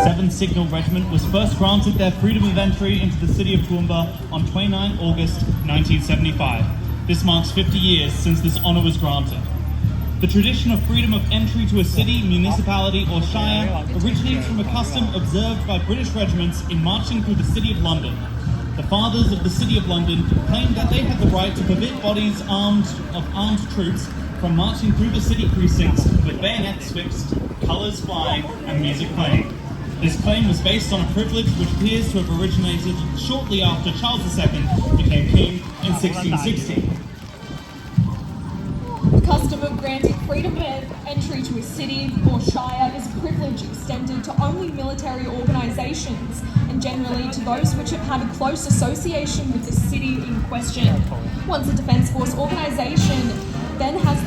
7th Signal Regiment was first granted their freedom of entry into the city of Toowoomba on 29 August 1975. This marks 50 years since this honour was granted. The tradition of freedom of entry to a city, municipality or shire originates from a custom observed by British regiments in marching through the City of London. The fathers of the City of London claimed that they had the right to forbid bodies of armed troops from marching through the city precincts with bayonets fixed, colours flying and music playing. This claim was based on a privilege which appears to have originated shortly after Charles II became king in 1660. The custom of granting freedom of entry to a city or shire is a privilege extended to only military organisations and generally to those which have had a close association with the city in question. Once a Defence Force organisation then has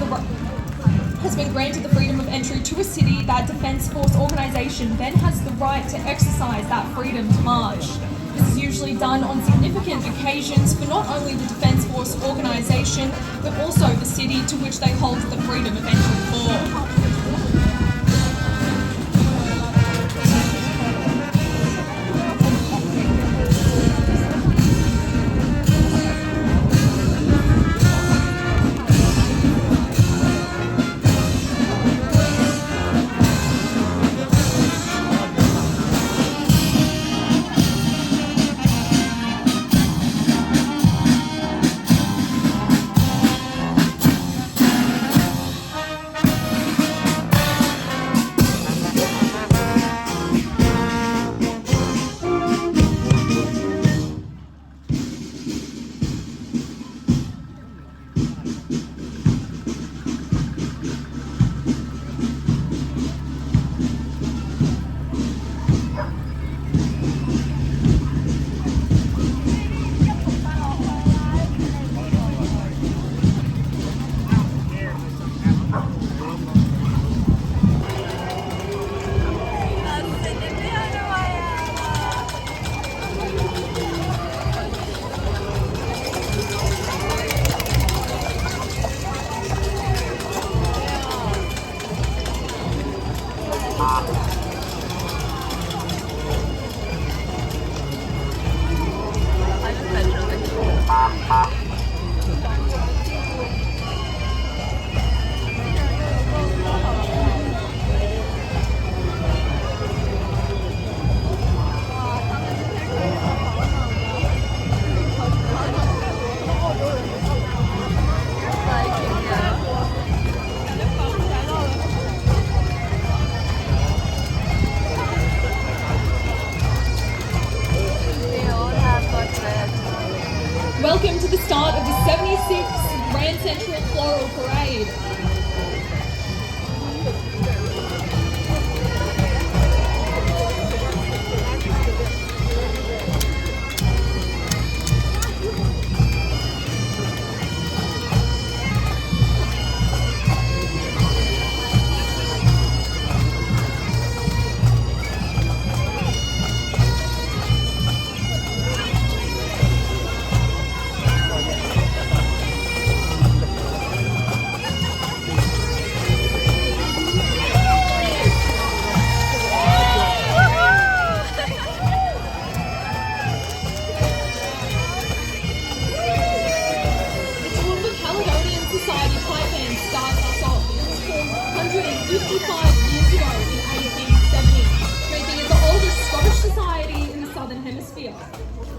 been granted the freedom of entry to a city, that Defence Force organisation then has the right to exercise that freedom to march. This is usually done on significant occasions for not only the Defence Force organisation, but also the city to which they hold the freedom of entry for. Welcome to the start of the 76th Grand Central Floral Parade. Society pipe band starts us off. It was formed 155 years ago in 1870, making it the oldest Scottish society in the Southern Hemisphere.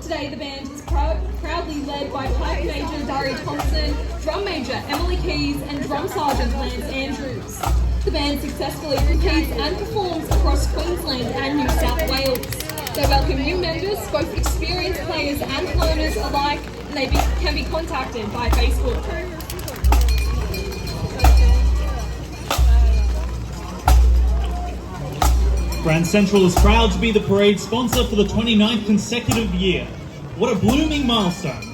Today the band is proudly led by pipe major Dari Thompson, drum major Emily Keys and drum sergeant Lance Andrews. The band successfully competes and performs across Queensland and New South Wales. They welcome new members, both experienced players and learners alike, and they can be contacted by Facebook. Grand Central is proud to be the parade sponsor for the 29th consecutive year. What a blooming milestone!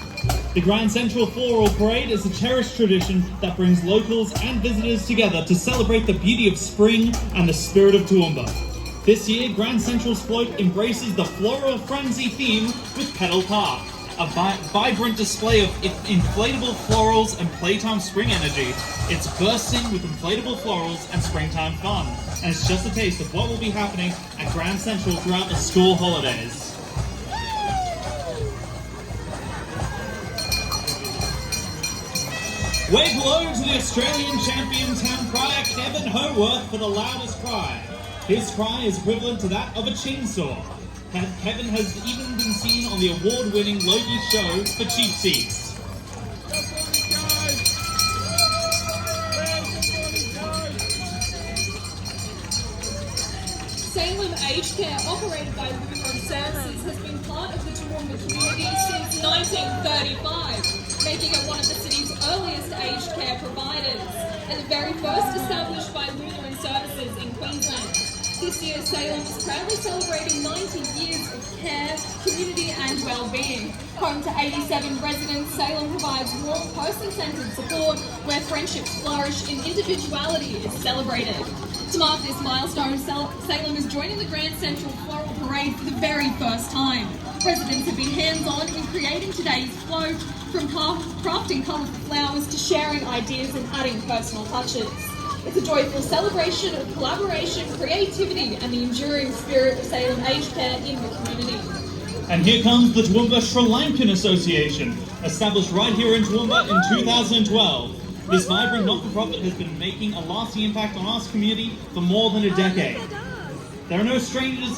The Grand Central Floral Parade is a cherished tradition that brings locals and visitors together to celebrate the beauty of spring and the spirit of Toowoomba. This year, Grand Central's float embraces the Floral Frenzy theme with Pedal Park, a vibrant display of inflatable florals and playtime spring energy. It's bursting with inflatable florals and springtime fun. and it's just a taste of what will be happening at Grand Central throughout the school holidays. Wave hello to the Australian champion town crier Kevin Howarth for the loudest cry. His cry is equivalent to that of a chainsaw. Kevin has even been seen on the award-winning Logie show for Cheap Seats. Salem Aged Care, operated by Lutheran Services, has been part of the Toowoomba community since 1935, making it one of the city's earliest aged care providers, and the very first established by Lutheran Services in Queensland. This year, Salem is proudly celebrating 90 years of care, community and well-being. Home to 87 residents, Salem provides warm, person-centred support where friendships flourish and individuality is celebrated. To mark this milestone, Salem is joining the Grand Central Floral Parade for the very first time. Residents have been hands-on in creating today's float, from crafting colourful flowers to sharing ideas and adding personal touches. It's a joyful celebration of collaboration, creativity and the enduring spirit of Salem Aged Care in the community. And here comes the Toowoomba Sri Lankan Association, established right here in Toowoomba in 2012. This vibrant not-for-profit has been making a lasting impact on our community for more than a decade. There are no strangers,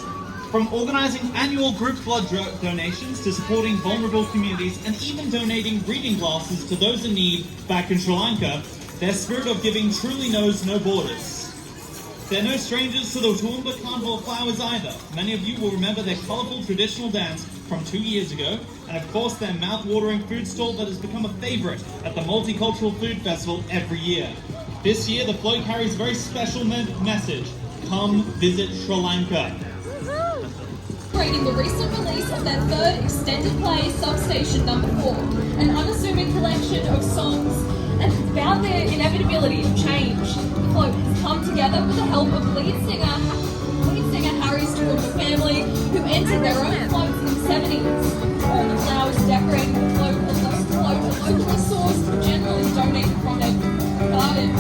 from organising annual group blood donations to supporting vulnerable communities and even donating reading glasses to those in need back in Sri Lanka. Their spirit of giving truly knows no borders. They're no strangers to the Toowoomba Carnival of Flowers either. Many of you will remember their colourful traditional dance from 2 years ago, and of course their mouth-watering food stall that has become a favourite at the Multicultural Food Festival every year. This year the float carries a very special message: come visit Sri Lanka. Celebrating the recent release of their third extended play, Substation No. 4, an unassuming collection of songs and about their inevitability of change. The float has come together with the help of lead singer Harry's Toowoomba family, who entered their own floats in the 70s. All the flowers decorating the float are locally sourced, generally donated from their gardens.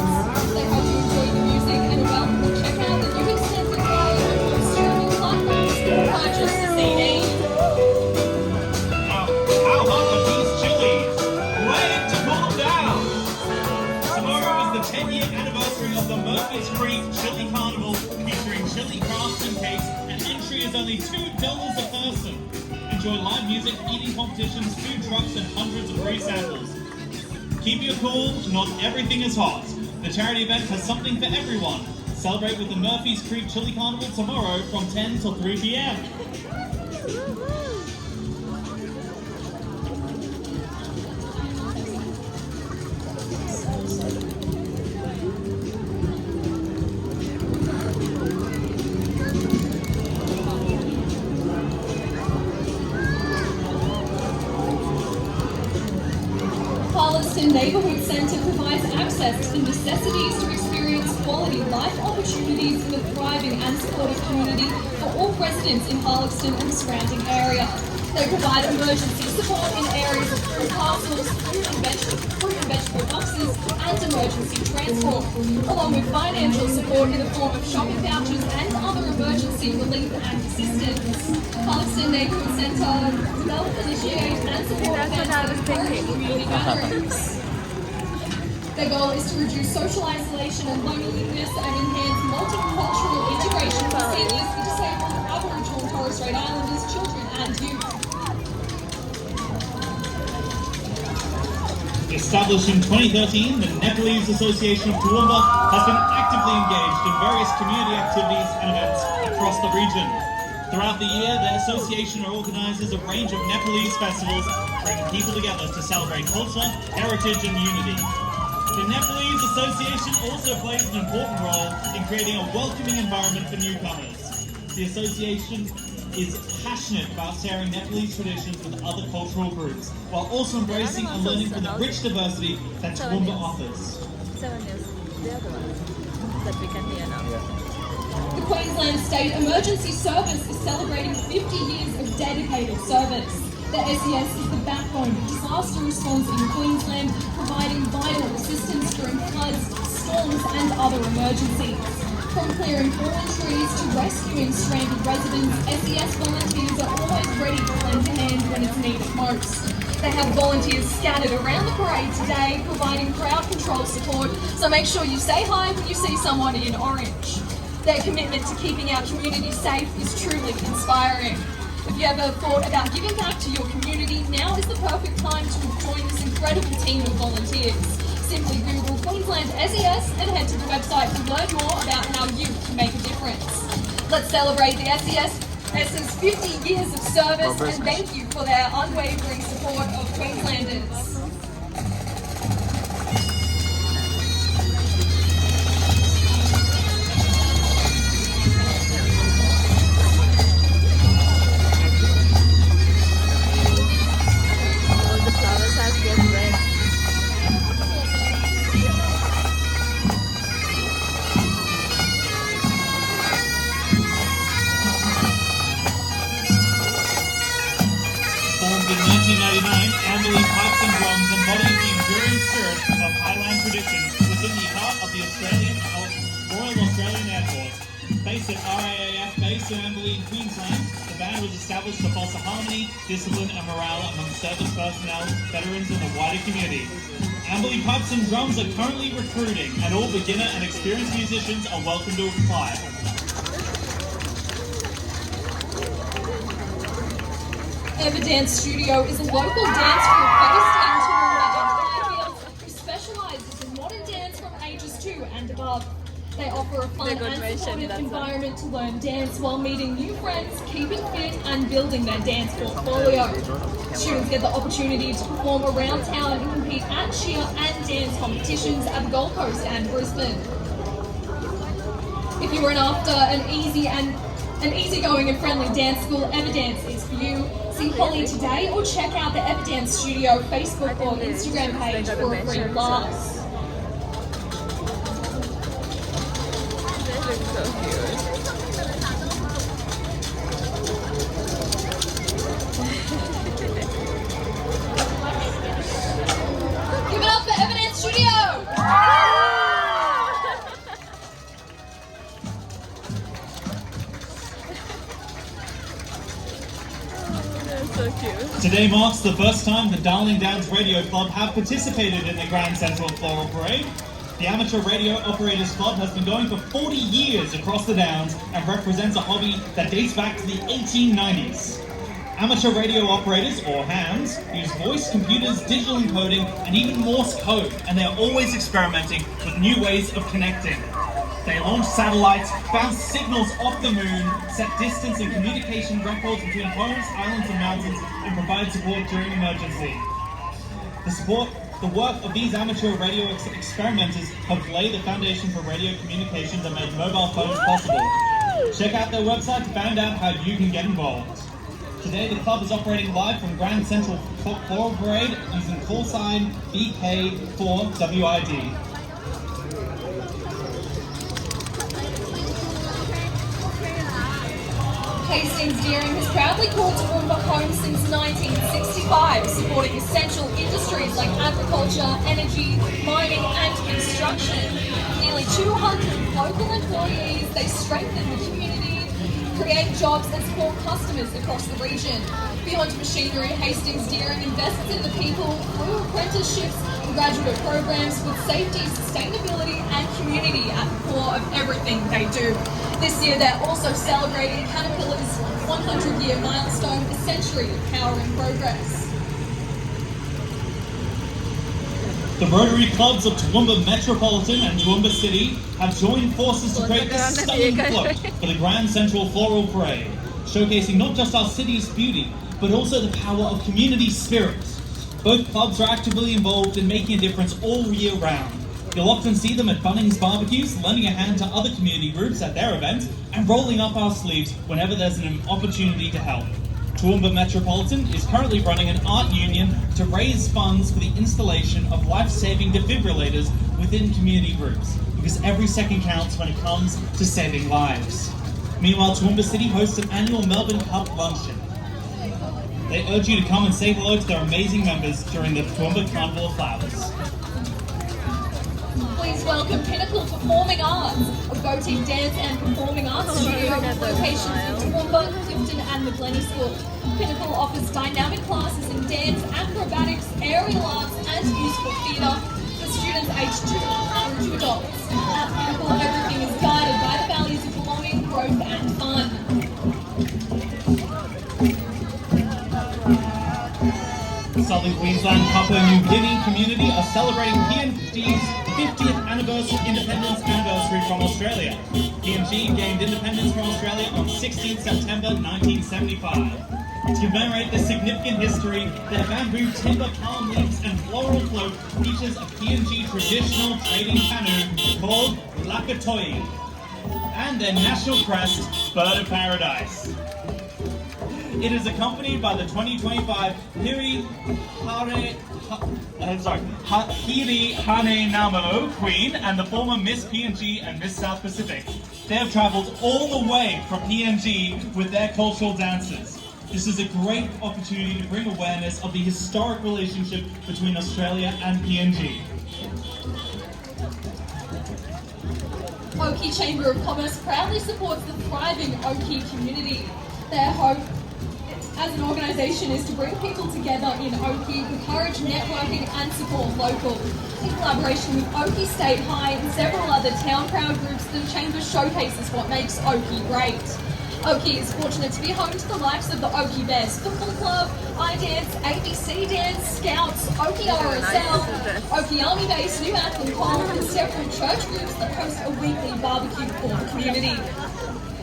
They hope you enjoy the music and are welcome to check out the new extended play on streaming platforms or purchase the CD. How hot are these chilies? Wait to cool them down! Tomorrow is the 10-year anniversary of the Murphy's Creek Chili Carnival, featuring chili crafts and cakes, and entry is only $2 a person. Enjoy live music, eating competitions, food trucks, and hundreds of free samples. Keep your cool, not everything is hot. The charity event has something for everyone. Celebrate with the Murphy's Creek Chili Carnival tomorrow from 10 till 3 p.m. Harleston Neighbourhood Centre provides access to the necessities to experience quality life opportunities in a thriving and supportive community for all residents in Harleston and the surrounding area. They provide emergency support in areas of food parcels, fruit and vegetable boxes, and emergency transport, along with financial support in the form of shopping vouchers and other emergency relief and assistance. Harleston Neighbourhood Centre develop, initiate and support events that encourage community gatherings. Their goal is to reduce social isolation and loneliness and enhance multicultural integration for seniors, the disabled, Aboriginal and Torres Strait Islanders, children and youth. Established in 2013, the Nepalese Association of Toowoomba has been actively engaged in various community activities and events across the region. Throughout the year, the association organises a range of Nepalese festivals, bringing people together to celebrate culture, heritage and unity. The Nepalese Association also plays an important role in creating a welcoming environment for newcomers. The association is passionate about sharing Nepalese traditions with other cultural groups, while also embracing and learning from the rich diversity that Toowoomba offers. 7 years, the other one that we can hear now. The Queensland State Emergency Service is celebrating 50 years of dedicated service. The SES is the backbone of disaster response in Queensland, providing vital assistance during floods, storms and other emergencies. From clearing fallen trees to rescuing stranded residents, SES volunteers are always ready to lend a hand when it's needed most. They have volunteers scattered around the parade today, providing crowd control support, so make sure you say hi when you see someone in orange. Their commitment to keeping our community safe is truly inspiring. If you ever thought about giving back to your community, now is the perfect time to join this incredible team of volunteers. Simply Google Queensland SES and head to the website to learn more about how you can make a difference. Let's celebrate the SES's 50 years of service and thank you for their unwavering support of Queenslanders. All the flowers have get red. Formed in 1999, Amberley Pipes and Drums embodies the enduring spirit of Highland tradition within the heart of the Royal Australian Air Force. Based at RAAF Base in Amberley, Queensland, the band was established to foster harmony, discipline and morale among service personnel, veterans and the wider community. Amberley Pipes and Drums are currently recruiting, and all beginner and experienced musicians are welcome to apply. Everdance Studio is a local dance group based in Toowoomba in Highfields who specialises in modern dance from ages 2 and above. They offer a fun and supportive environment to learn dance while meeting new friends, keeping fit and building their dance portfolio. Students get the opportunity to perform around town and compete at cheer and dance competitions at the Gold Coast and Brisbane. If you are after an easygoing and friendly dance school, Everdance is for you. See Holly today or check out the Everdance Studio Facebook or Instagram page for a free class. They look so cute. Give it up for Everdance Studio! They're so cute. Today marks the first time the Darling Downs Radio Club have participated in the Grand Central Floral Parade. The Amateur Radio Operators Club has been going for 40 years across the Downs and represents a hobby that dates back to the 1890s. Amateur radio operators, or hams, use voice, computers, digital encoding, and even Morse code, and they're always experimenting with new ways of connecting. They launch satellites, bounce signals off the moon, set distance and communication records between homes, islands, and mountains, and provide support during emergency. The work of these amateur radio experimenters helped lay the foundation for radio communications and made mobile phones possible. Check out their website to find out how you can get involved. Today, the club is operating live from Grand Central Floral Parade using call sign BK4WID. Hastings Deering has proudly called Toowoomba home since 1965, supporting essential industries like agriculture, energy, mining and construction. Nearly 200 local employees, they strengthen the community, create jobs and support customers across the region. Beyond machinery, Hastings Deering invests in the people through apprenticeships and graduate programs with safety, sustainability and community at the core of everything they do. This year they're also celebrating Caterpillar's 100-year milestone, a century of powering progress. The Rotary Clubs of Toowoomba Metropolitan and Toowoomba City have joined forces to create this stunning float for the Grand Central Floral Parade, showcasing not just our city's beauty, but also the power of community spirit. Both clubs are actively involved in making a difference all year round. You'll often see them at Bunnings barbecues, lending a hand to other community groups at their events, and rolling up our sleeves whenever there's an opportunity to help. Toowoomba Metropolitan is currently running an art union to raise funds for the installation of life-saving defibrillators within community groups, because every second counts when it comes to saving lives. Meanwhile, Toowoomba City hosts an annual Melbourne Cup luncheon. They urge you to come and say hello to their amazing members during the Toowoomba Carnival of Flowers. Please welcome Pinnacle Pinnacle Performing Arts, a boutique dance and performing arts studio with locations in Toowoomba, Clifton and the Glennie School. Pinnacle offers dynamic classes in dance, acrobatics, aerial arts and musical theatre for students aged 2 through to adults. At Pinnacle, everything is guided by the values of belonging, growth and fun. The Southern Queensland, Papua New Guinea community are celebrating PNG's 50th independence anniversary from Australia. PNG gained independence from Australia on 16th September 1975. To commemorate this significant history, their bamboo, timber, palm leaves and floral cloak features a PNG traditional trading canoe called Lakatoi, and their national crest, Bird of Paradise. It is accompanied by the 2025 Hiri Hane Namo Queen and the former Miss PNG and Miss South Pacific. They have travelled all the way from PNG with their cultural dances. This is a great opportunity to bring awareness of the historic relationship between Australia and PNG. Oki Chamber of Commerce proudly supports the thriving Oki community. Their hope as an organisation is to bring people together in Oki, encourage networking and support local. In collaboration with Oki State High and several other town proud groups, the Chamber showcases what makes Oki great. Oki is fortunate to be home to the likes of the Oki Bears Football Club, I-Dance, ABC Dance, Scouts, Oki RSL, Oki Army Base, New Ackland Cole, and several church groups that host a weekly barbecue for the community.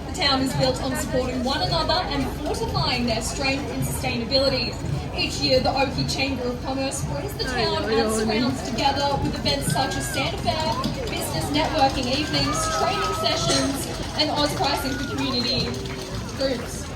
The town is built on supporting one another and fortifying their strength and sustainability. Each year, the Oki Chamber of Commerce brings the town and surrounds together with events such as Santa Fair, business networking evenings, training sessions, and Oz pricing for community groups.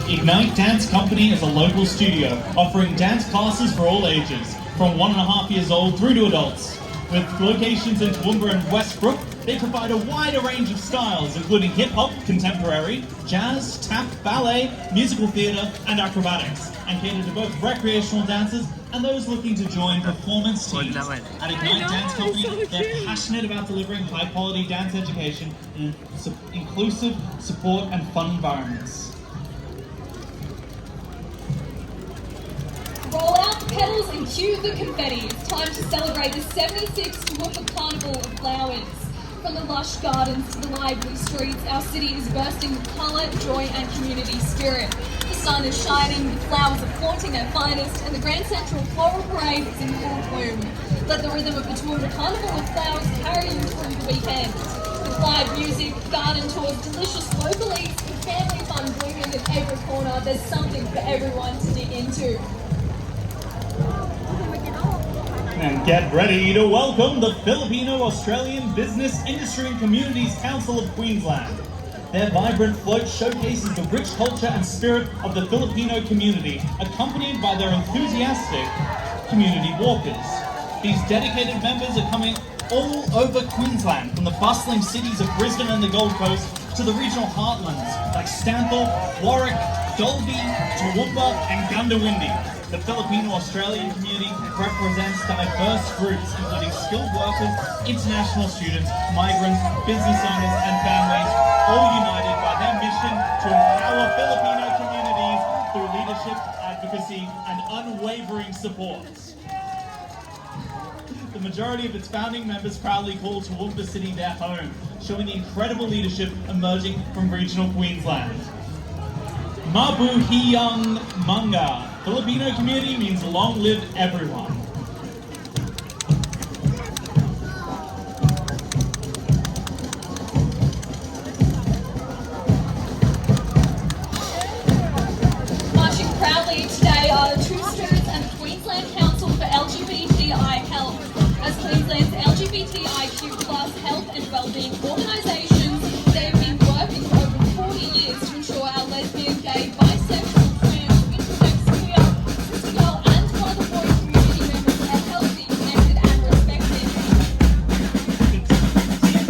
Ignite Dance Company is a local studio offering dance classes for all ages, from 1.5 years old through to adults. With locations in Toowoomba and Westbrook, they provide a wider range of styles, including hip-hop, contemporary, jazz, tap, ballet, musical theatre, and acrobatics, and cater to both recreational dancers and those looking to join performance teams. At Ignite Dance Company, they're passionate about delivering high-quality dance education in inclusive, support, and fun environments. Roll out the petals and cue the confetti. It's time to celebrate the 76th Toowoomba Carnival of Flowers. From the lush gardens to the lively streets, our city is bursting with colour, joy and community spirit. The sun is shining, the flowers are flaunting their finest, and the Grand Central Floral Parade is in full bloom. Let the rhythm of the Toowoomba Carnival of Flowers carry you through the weekend. With live music, garden tours, delicious local eats, and family fun blooming at every corner, there's something for everyone to dig into. And get ready to welcome the Filipino-Australian Business, Industry and Communities Council of Queensland. Their vibrant float showcases the rich culture and spirit of the Filipino community, accompanied by their enthusiastic community walkers. These dedicated members are coming all over Queensland, from the bustling cities of Brisbane and the Gold Coast to the regional heartlands like Stanthorpe, Warwick, Dalby, Toowoomba and Gundawindi. The Filipino-Australian community represents diverse groups, including skilled workers, international students, migrants, business owners, and families, all united by their mission to empower Filipino communities through leadership, advocacy, and unwavering support. The majority of its founding members proudly call Toowoomba City their home, showing the incredible leadership emerging from regional Queensland. Mabuhiyang Manga. Filipino community means long live everyone. Marching proudly today are two students and the Queensland Council for LGBTI Health. As Queensland's LGBTIQ+ health and wellbeing organisations, they have been working for over 40 years to ensure our lesbian, gay, bisexual, trans, intersex, queer, sister girl and mother boy community members are healthy, connected and respected.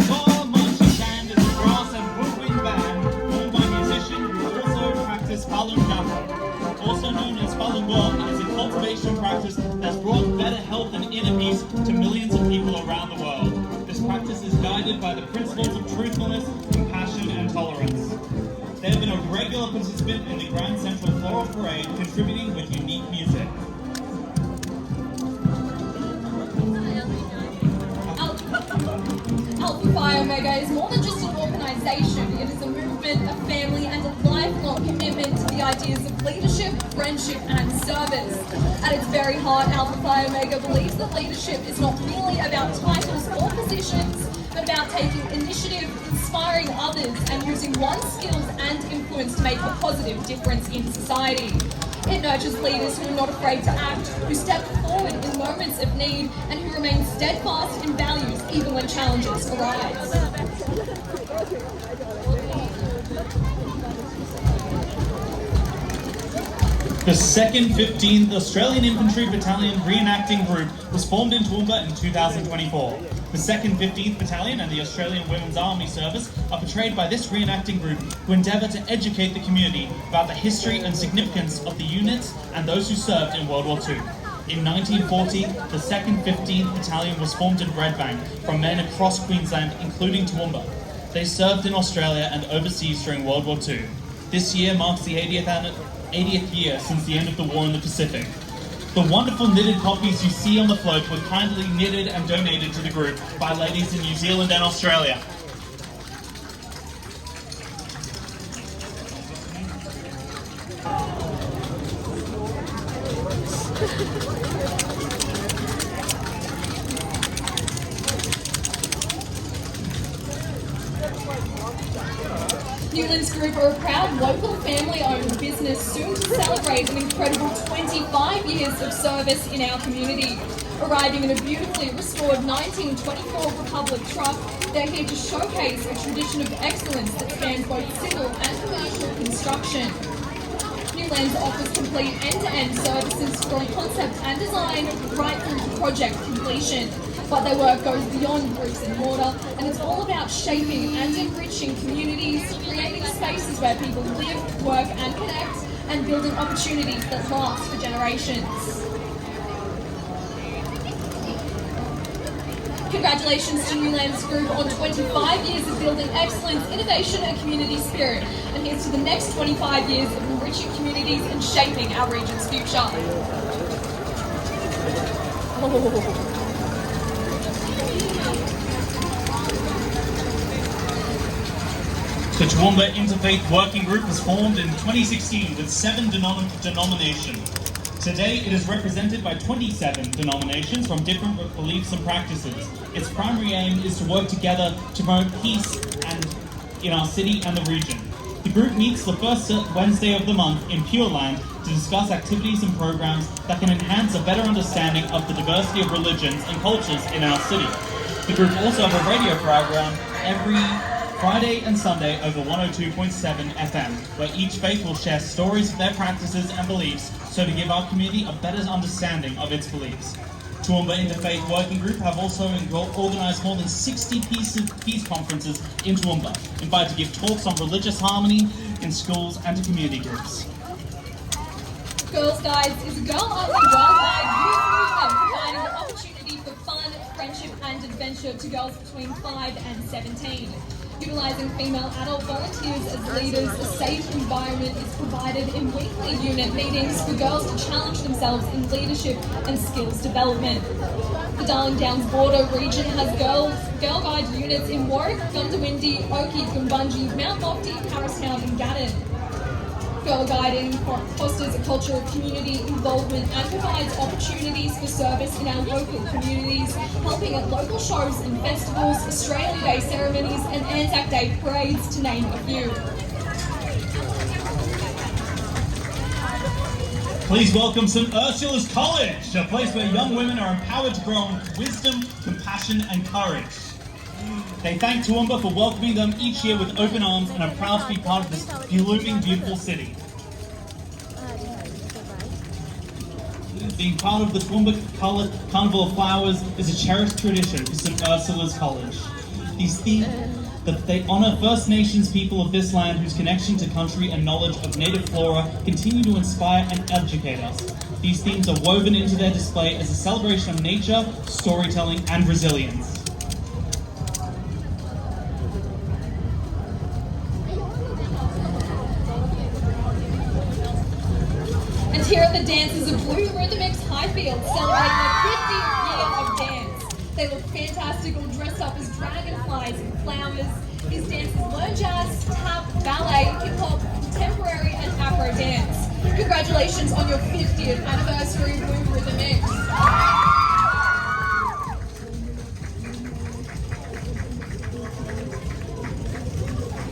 Tall marching band is a brass and woodwind band formed by musicians who also practice Falun Dafa, also known as Falun Toowoomba is a cultivation practice that's brought better health and inner peace to millions of people around the world. This practice is guided by the principles of truthfulness, compassion, and tolerance. They have been a regular participant in the Grand Central Floral Parade, contributing with unique music. Alpha Phi Omega is more than just an organisation. It is a movement, a family, and a lifelong commitment to the ideas of leadership, friendship, and service. At its very heart, Alpha Phi Omega believes that leadership is not merely about titles or positions, but about taking initiative, inspiring others, and using one's skills and influence to make a positive difference in society. It nurtures leaders who are not afraid to act, who step forward in moments of need, and who remain steadfast in values even when challenges arise. The 2nd 15th Australian Infantry Battalion Reenacting Group was formed in Toowoomba in 2024. The 2nd 15th Battalion and the Australian Women's Army Service are portrayed by this reenacting group who endeavour to educate the community about the history and significance of the units and those who served in World War II. In 1940, the 2nd 15th Battalion was formed in Redbank from men across Queensland, including Toowoomba. They served in Australia and overseas during World War II. This year marks the 80th year since the end of the war in the Pacific. The wonderful knitted copies you see on the float were kindly knitted and donated to the group by ladies in New Zealand and Australia. Newlands Group are a proud local family-owned business soon to celebrate an incredible 25 years of service in our community. Arriving in a beautifully restored 1924 Republic truck, they're here to showcase a tradition of excellence that spans both civil and commercial construction. Newlands offers complete end-to-end services from concept and design right through to project completion. But their work goes beyond bricks and mortar, and it's all about shaping and enriching communities, creating spaces where people live, work and connect, and building opportunities that last for generations. Congratulations to Newlands Group on 25 years of building excellence, innovation and community spirit. And here's to the next 25 years of enriching communities and shaping our region's future. The Toowoomba Interfaith Working Group was formed in 2016 with 7 denominations. Today, it is represented by 27 denominations from different beliefs and practices. Its primary aim is to work together to promote peace in our city and the region. The group meets the first Wednesday of the month in Pure Land to discuss activities and programs that can enhance a better understanding of the diversity of religions and cultures in our city. The group also have a radio program every Friday and Sunday over 102.7 FM, where each faith will share stories of their practices and beliefs so to give our community a better understanding of its beliefs. Toowoomba Interfaith Working Group have also organised more than 60 peace conferences in Toowoomba, invited to give talks on religious harmony in schools and to community groups. Girls Guides is a girl-only worldwide youth movement providing the opportunity for fun, friendship and adventure to girls between 5 and 17. Utilising female adult volunteers as leaders, a safe environment is provided in weekly unit meetings for girls to challenge themselves in leadership and skills development. The Darling Downs border region has Girl Guide units in Warwick, Gundawindi, Oakey, Gumbunji, Mount Lofty, Harristown and Gatton. Girl Guiding fosters a culture of community involvement and provides opportunities for service in our local communities, helping at local shows and festivals, Australia Day ceremonies and Anzac Day parades, to name a few. Please welcome St. Ursula's College, a place where young women are empowered to grow with wisdom, compassion and courage. They thank Toowoomba for welcoming them each year with open arms and are proud to be part of this blooming, beautiful city. Being part of the Toowoomba Carnival of Flowers is a cherished tradition for St. Ursula's College. These that they honour First Nations people of this land whose connection to country and knowledge of native flora continue to inspire and educate us. These themes are woven into their display as a celebration of nature, storytelling, and resilience. And here are the dancers of Blue Rhythmix Highfield celebrating their 50th year of dance. They look fantastic, all dressed up as dragonflies and flowers. These dancers learn jazz, tap, ballet, hip-hop, contemporary and Afro dance. Congratulations on your 50th anniversary, Blue Rhythmix.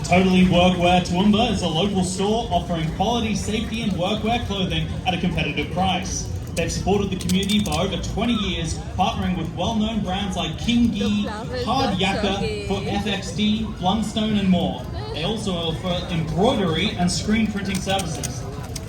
Totally Workwear Toowoomba is a local store offering quality safety and workwear clothing at a competitive price. They've supported the community for over 20 years, partnering with well-known brands like King Gee, Hard Yakka, for FXD, Blundstone and more. They also offer embroidery and screen printing services.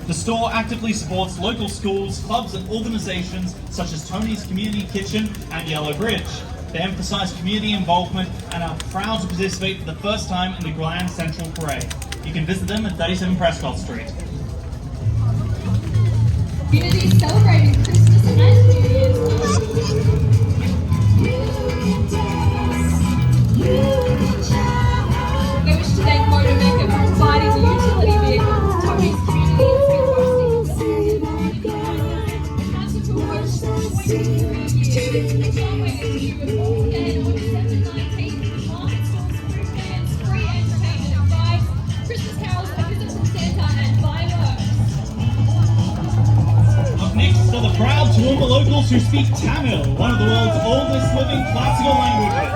The store actively supports local schools, clubs and organisations such as Tony's Community Kitchen and Yellow Bridge. They emphasise community involvement and are proud to participate for the first time in the Grand Central Parade. You can visit them at 37 Prescott Street. Community celebrating Christmas and New Year's They wish to thank Motor Maker for providing the utility vehicles. Tony's Community has been hosting the Council to host 23 years. Again on December 19th, market stalls, food stands, free entertainment and vibes, Christmas carols, a visit from Santa and fireworks. Up next are the proud Toowoomba locals who speak Tamil, one of the world's oldest living classical languages.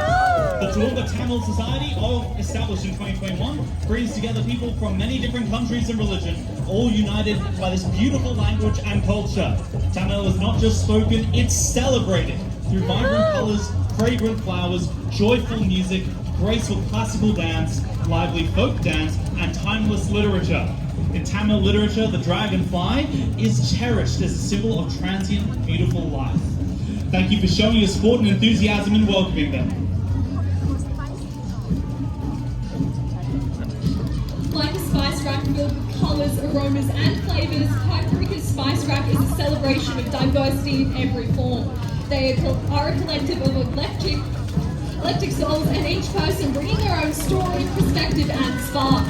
The Toowoomba Tamil Society, established in 2021, brings together people from many different countries and religions, all united by this beautiful language and culture. Tamil is not just spoken, it's celebrated through vibrant colours, fragrant flowers, joyful music, graceful classical dance, lively folk dance, and timeless literature. In Tamil literature, the dragonfly is cherished as a symbol of transient, beautiful life. Thank you for showing your support and enthusiasm in welcoming them. Like a spice rack filled with colours, aromas and flavours, Paprika's Spice Rack is a celebration of diversity in every form. They are a collective of eclectic souls, and each person bringing their own story, perspective and spark.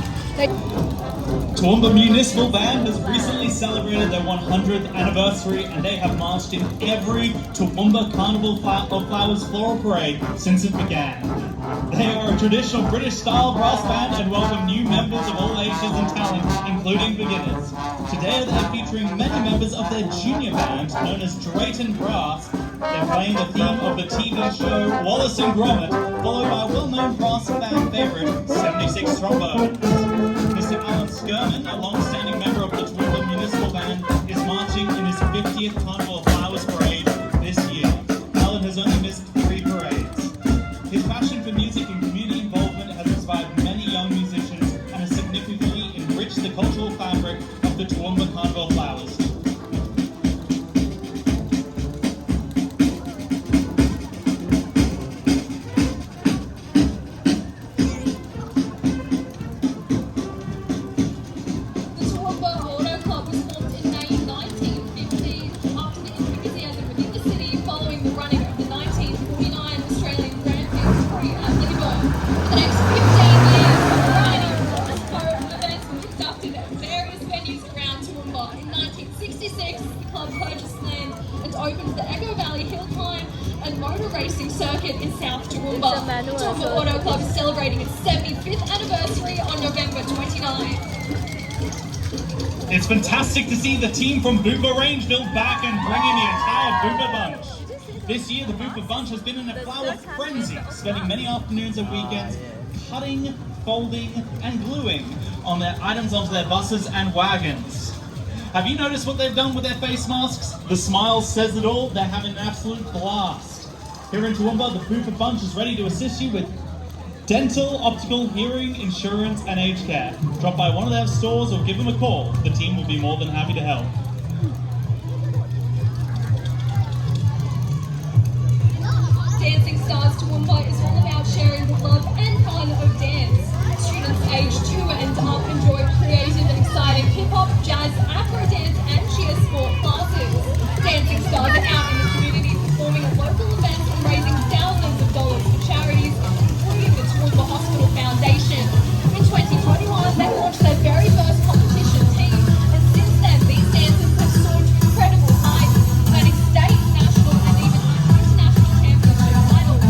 Toowoomba Municipal Band has recently celebrated their 100th anniversary and they have marched in every Toowoomba Carnival of Flowers floral parade since it began. They are a traditional British-style brass band and welcome new members of all ages and talents, including beginners. Today they're featuring many members of their junior band, known as Drayton Brass. They're playing the theme of the TV show Wallace and Gromit, followed by a well-known brass band favourite, 76 trombones. Mr. Alan Skirman, a long-standing member of the Toowoomba Municipal Band, is marching in his 50th Carnival of Flowers parade this year. Alan has only missed 3 parades. His passion for music and community involvement has inspired many young musicians and has significantly enriched the cultural fabric of the Toowoomba Carnival of Flowers. In South Toowoomba. Toowoomba Auto Club is celebrating its 75th anniversary on November 29th. It's fantastic to see the team from Bupa Rangeville back and bringing the entire Bupa bunch. This year, the Bupa bunch has been in a flower frenzy, spending many afternoons and weekends cutting, folding, and gluing on their items onto their buses and wagons. Have you noticed what they've done with their face masks? The smile says it all. They're having an absolute blast. Here in Toowoomba, the Bupa Bunch is ready to assist you with dental, optical, hearing, insurance, and aged care. Drop by one of their stores or give them a call. The team will be more than happy to help. Dancing Stars Toowoomba is all about sharing the love and fun of dance. Students aged 2 and up enjoy creative and exciting hip-hop, jazz, afro dance and cheer sport classes. Dancing Stars are out in the community performing at local events and raising thousands of dollars for charities, including the Toowoomba Hospital Foundation. In 2021, they launched their very first competition team, and since then, these dancers have soared to incredible heights, earning state, national, and even international championship titles.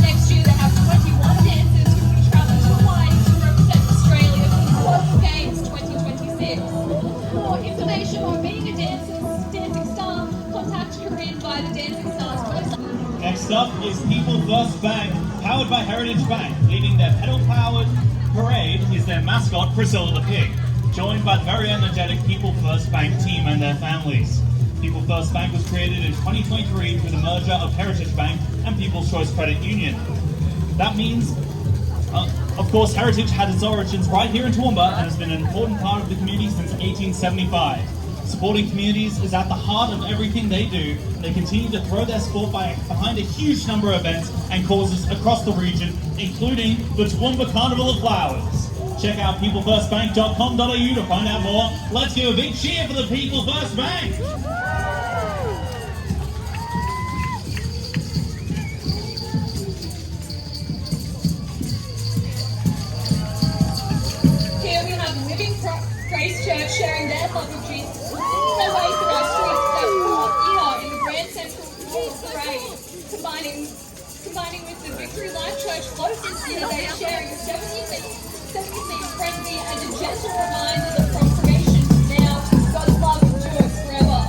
Next year, they have 21 dancers who will be traveling to Hawaii to represent Australia for the Global Games 2026. For more information on being a dancing star, contact Corinne via the Dancing Stars website. Next up is People First Bank, powered by Heritage Bank. Leading their pedal-powered parade is their mascot, Priscilla the Pig, joined by the very energetic People First Bank team and their families. People First Bank was created in 2023 through the merger of Heritage Bank and People's Choice Credit Union. That means, of course, Heritage had its origins right here in Toowoomba and has been an important part of the community since 1875. Supporting communities is at the heart of everything they do. They continue to throw their support behind a huge number of events and causes across the region, including the Toowoomba Carnival of Flowers. Check out peoplefirstbank.com.au to find out more. Let's give a big cheer for the People First Bank! Here we have Living Grace Church sharing their love of Jesus. Their way through our streets their fourth year in the Grand Central Fall Parade. Combining with the Victory Life Church float this year, they are sharing a 70-seat friendly and a gentle reminder that from creation to now, God's love endures forever.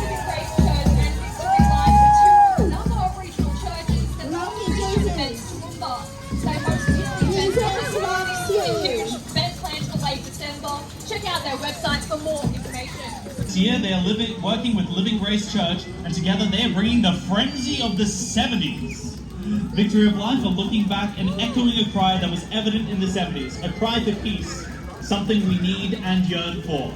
Living Grace Church and Victory Life are two of a number of regional churches that run Christian events to Toowoomba. They host yearly events with a huge event planned for late December. Check out their website for more information. This year they are working with Living Grace Church, and together they are bringing the frenzy of the 70s. Victory of Life are looking back and echoing a cry that was evident in the 70s, a cry for peace, something we need and yearn for.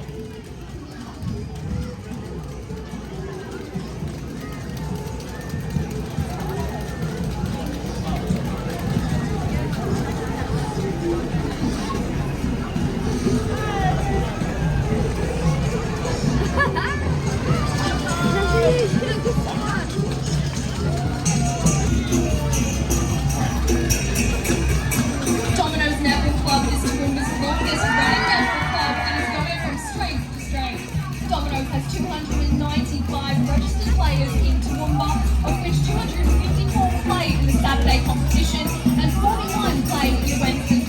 Has 295 registered players in Toowoomba, of which 254 play in the Saturday competition and 41 play in the Wednesday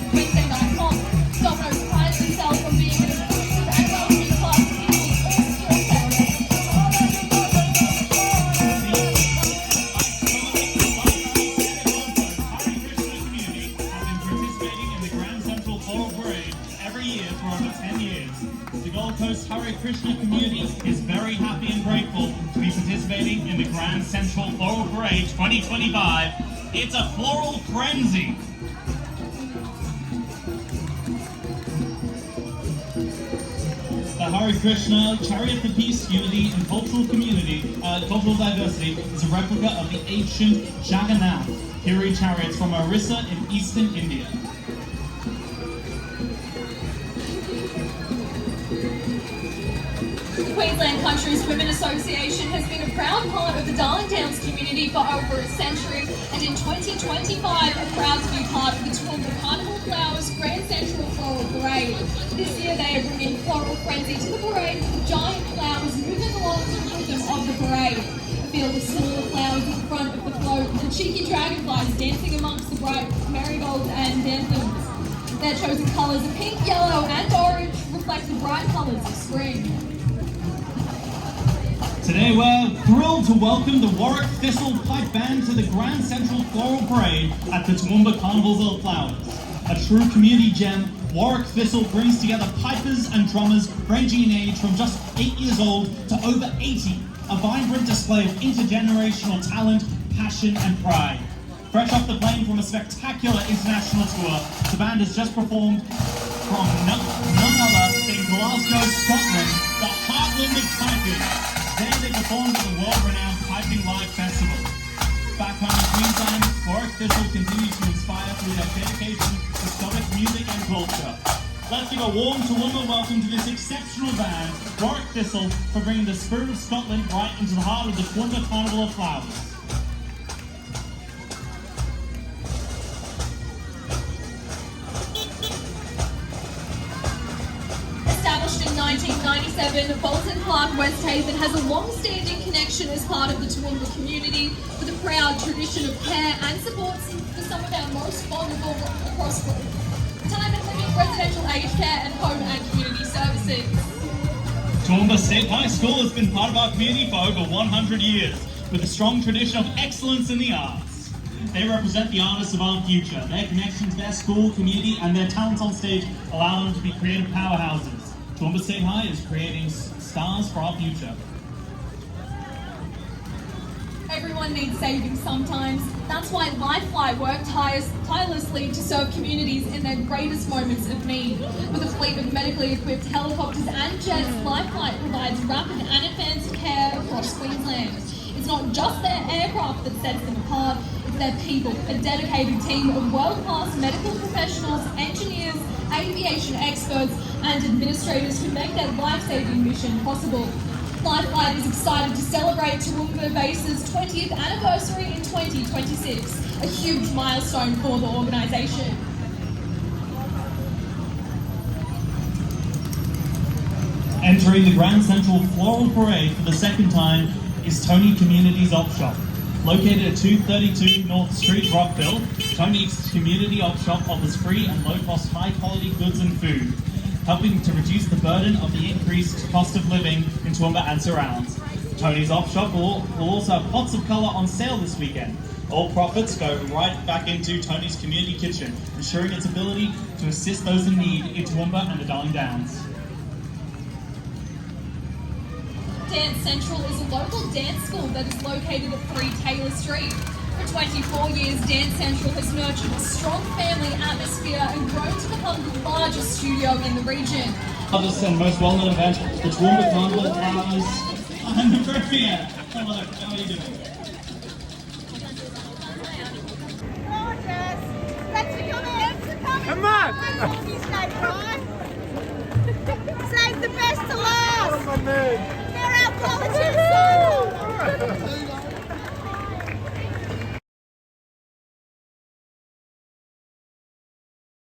night comp. Domino's prides themselves on being an exclusive and welcoming club for people of all skill sets. Community has been participating in the Grand Central Floral Parade every year for over 10 years. The Gold Coast Hare Krishna community is very happy and grateful to be participating in the Grand Central Floral Parade 2025. It's a floral frenzy. The Hare Krishna Chariot for Peace, Unity and Cultural Diversity is a replica of the ancient Jagannath Hiri chariots from Orissa in eastern India. The Queensland Country's Women Association has been a proud part of the Darling Downs community for over a century, and in 2025 are proud to be part of the Toowoomba Carnival Flowers Grand Central Floral Parade. This year they are bringing floral frenzy to the parade with giant flowers moving along to the rhythm of the parade. A field of smaller flowers at the front of the float and cheeky dragonflies dancing amongst the bright marigolds and anthems. Their chosen colours of pink, yellow and orange reflect the bright colours of spring. Today we're thrilled to welcome the Warwick Thistle Pipe Band to the Grand Central Floral Parade at the Toowoomba Carnival of Flowers. A true community gem, Warwick Thistle brings together pipers and drummers ranging in age from just 8 years old to over 80, a vibrant display of intergenerational talent, passion and pride. Fresh off the plane from a spectacular international tour, the band has just performed from none other than Glasgow, Scotland, the heartland of piping. There they performed at the world-renowned Piping Live Festival. Back home in Queensland, future. Let's give a warm Toowoomba welcome to this exceptional band, Warwick Thistle, for bringing the spirit of Scotland right into the heart of the Toowoomba Carnival of Flowers. Established in 1997, Bolton Park, West Haven has a long-standing connection as part of the Toowoomba community with a proud tradition of care and support for some of our most vulnerable across retirement living, residential aged care and home and community services. Toowoomba State High School has been part of our community for over 100 years, with a strong tradition of excellence in the arts. They represent the artists of our future. Their connection to their school, community, and their talents on stage allow them to be creative powerhouses. Toowoomba State High is creating stars for our future. Everyone needs saving sometimes. That's why Lifelight worked tirelessly to serve communities in their greatest moments of need. With a fleet of medically equipped helicopters and jets, Lifelight provides rapid and advanced care across Queensland. It's not just their aircraft that sets them apart, it's their people, a dedicated team of world-class medical professionals, engineers, aviation experts and administrators who make that life-saving mission possible. Lifelight is excited to celebrate Toowoomba Base's 20th anniversary in 2026, a huge milestone for the organisation. Entering the Grand Central Floral Parade for the second time is Tony Community's Op Shop. Located at 232 North Street, Rockville, Tony's Community Op Shop offers free and low-cost, high-quality goods and food, helping to reduce the burden of the increased cost of living in Toowoomba and surrounds. Tony's Op Shop will also have pots of colour on sale this weekend. All profits go right back into Tony's Community Kitchen, ensuring its ability to assist those in need in Toowoomba and the Darling Downs. Dance Central is a local dance school that is located at 3 Taylor Street. For 24 years, Dance Central has nurtured a strong family atmosphere and grown to become the largest studio in the region. Largest and most well-known event, the Toowoomba Carnival of Flowers. I'm the Premier. Hello, how are you doing? Gorgeous. Thanks for coming. Come on. I love you, State Pride. Save the best to last. My man.